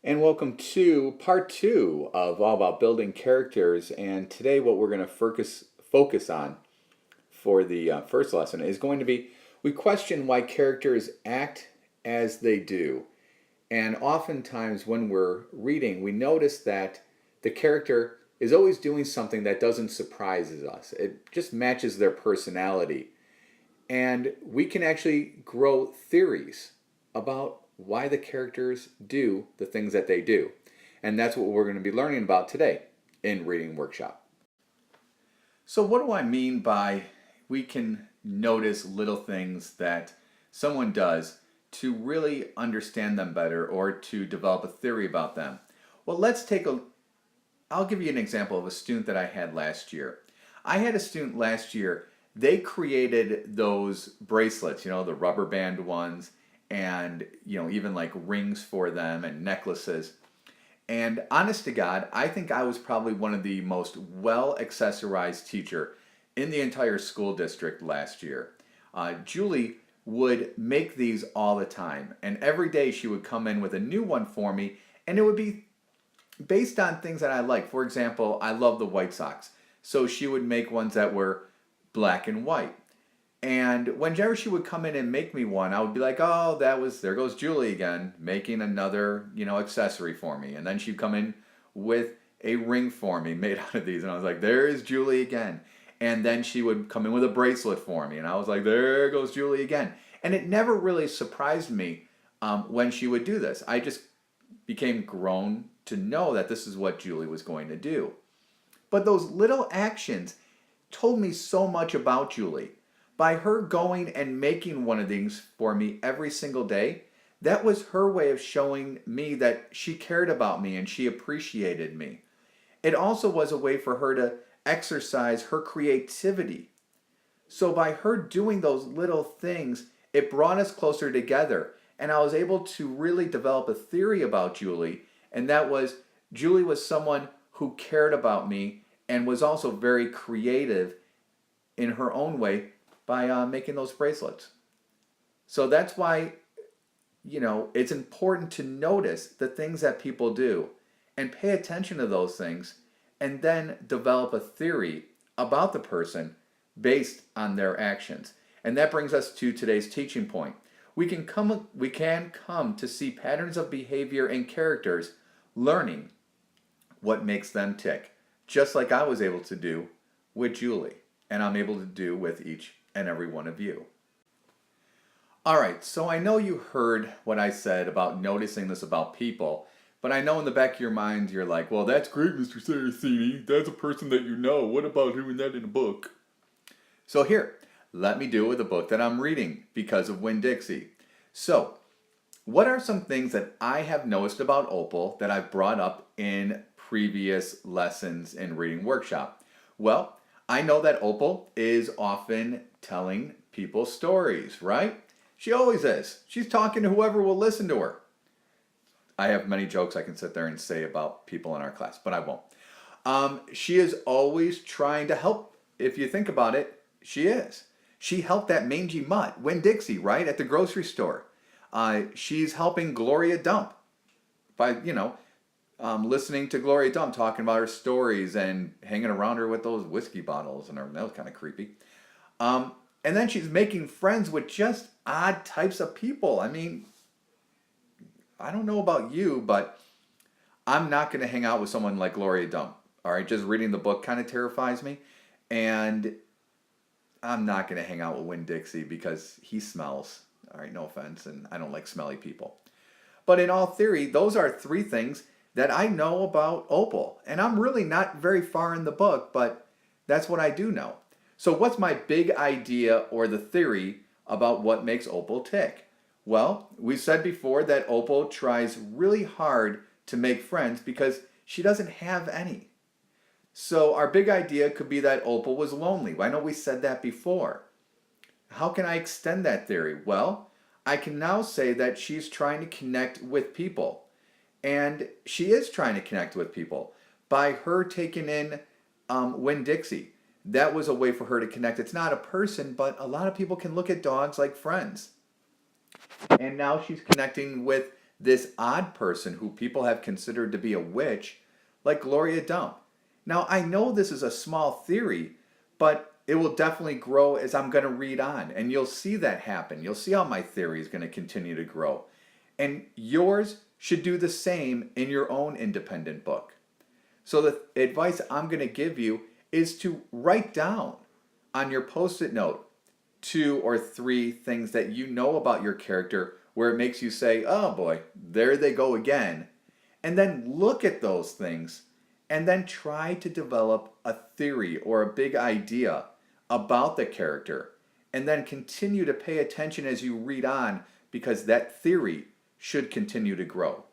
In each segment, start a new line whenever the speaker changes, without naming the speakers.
And welcome to part two of All About Building Characters. And today, what we're going to focus on for the first lesson is going to be we question why characters act as they do. And oftentimes, when we're reading, we notice that the character is always doing something that doesn't surprise us, it just matches their personality. And we can actually grow theories about why the characters do the things that they do. And that's what we're going to be learning about today in Reading Workshop. So, what do I mean by we can notice little things that someone does to really understand them better or to develop a theory about them? Well, I'll give you an example of a student that I had last year. I had a student last year, they created those bracelets, the rubber band ones, and even like rings for them and necklaces. And honest to God, I think I was probably one of the most well accessorized teacher in the entire school district last year. Julie would make these all the time, and every day she would come in with a new one for me, and it would be based on things that I like. For example, I love the White Sox, so she would make ones that were black and white. And whenever she would come in and make me one, I would be like, oh, there goes Julie again, making another, accessory for me. And then she'd come in with a ring for me made out of these. And I was like, there is Julie again. And then she would come in with a bracelet for me. And I was like, there goes Julie again. And it never really surprised me when she would do this. I just became grown to know that this is what Julie was going to do. But those little actions told me so much about Julie. By her going and making one of these for me every single day, that was her way of showing me that she cared about me and she appreciated me. It also was a way for her to exercise her creativity. So by her doing those little things, it brought us closer together. And I was able to really develop a theory about Julie, and that was Julie was someone who cared about me and was also very creative in her own way by making those bracelets. So that's why, it's important to notice the things that people do and pay attention to those things and then develop a theory about the person based on their actions. And that brings us to today's teaching point. We can come to see patterns of behavior and characters, learning what makes them tick, just like I was able to do with Julie, and I'm able to do with each and every one of you. All right, so I know you heard what I said about noticing this about people, but I know in the back of your mind you're like, well, that's great, Mr. Saraceni. That's a person that you know. What about doing that in a book? So here, let me do it with a book that I'm reading because of Winn-Dixie. So, what are some things that I have noticed about Opal that I've brought up in previous lessons in Reading Workshop? Well, I know that Opal is often telling people stories, right? She always is. She's talking to whoever will listen to her. I have many jokes I can sit there and say about people in our class, but I won't. She is always trying to help. If you think about it, she is. She helped that mangy mutt, Winn-Dixie, right, at the grocery store. She's helping Gloria Dump by, listening to Gloria Dump talking about her stories and hanging around her with those whiskey bottles, and that was kind of creepy. And then she's making friends with just odd types of people. I mean, I don't know about you, but I'm not going to hang out with someone like Gloria Dump. All right, just reading the book kind of terrifies me. And I'm not going to hang out with Winn-Dixie because he smells. All right, no offense, and I don't like smelly people. But in all theory, those are three things that I know about Opal. And I'm really not very far in the book, but that's what I do know. So what's my big idea or the theory about what makes Opal tick? Well, we said before that Opal tries really hard to make friends because she doesn't have any. So our big idea could be that Opal was lonely. I know we said that before. How can I extend that theory? Well, I can now say that she's trying to connect with people. And she is trying to connect with people by her taking in Winn-Dixie. That was a way for her to connect. It's not a person, but a lot of people can look at dogs like friends. And now she's connecting with this odd person who people have considered to be a witch, like Gloria Dump. Now, I know this is a small theory, but it will definitely grow as I'm going to read on, and you'll see that happen. You'll see how my theory is going to continue to grow. And yours should do the same in your own independent book. So the advice I'm going to give you is to write down on your post-it note 2 or 3 things that you know about your character where it makes you say, oh boy, there they go again. And then look at those things and then try to develop a theory or a big idea about the character. And then continue to pay attention as you read on, because that theory should continue to grow.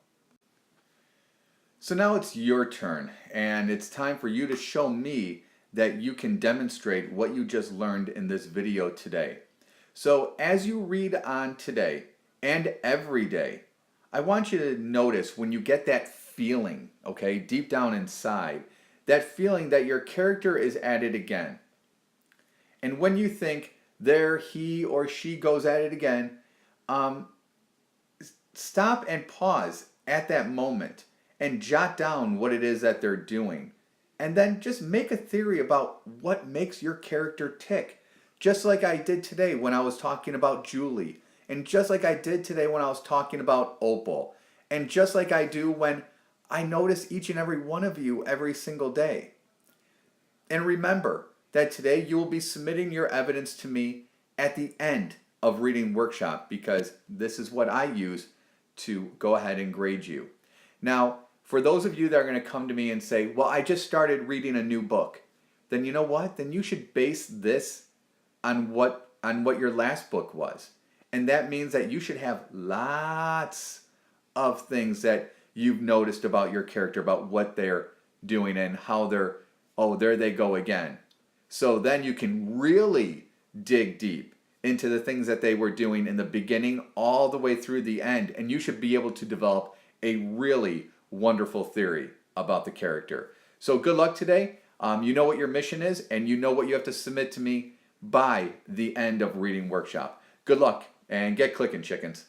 So now it's your turn, and it's time for you to show me that you can demonstrate what you just learned in this video today. So as you read on today and every day, I want you to notice when you get that feeling, okay, deep down inside, that feeling that your character is at it again. And when you think, there he or she goes at it again, stop and pause at that moment and jot down what it is that they're doing. And then just make a theory about what makes your character tick. Just like I did today when I was talking about Julie. And just like I did today when I was talking about Opal. And just like I do when I notice each and every one of you every single day. And remember that today you will be submitting your evidence to me at the end of Reading Workshop, because this is what I use to go ahead and grade you. Now, for those of you that are going to come to me and say, well, I just started reading a new book, then you know what? Then you should base this on what your last book was. And that means that you should have lots of things that you've noticed about your character, about what they're doing and how they're, oh, there they go again. So then you can really dig deep into the things that they were doing in the beginning all the way through the end. And you should be able to develop a really wonderful theory about the character. So good luck today. You know what your mission is, and you know what you have to submit to me by the end of Reading Workshop. Good luck, and get clicking, chickens.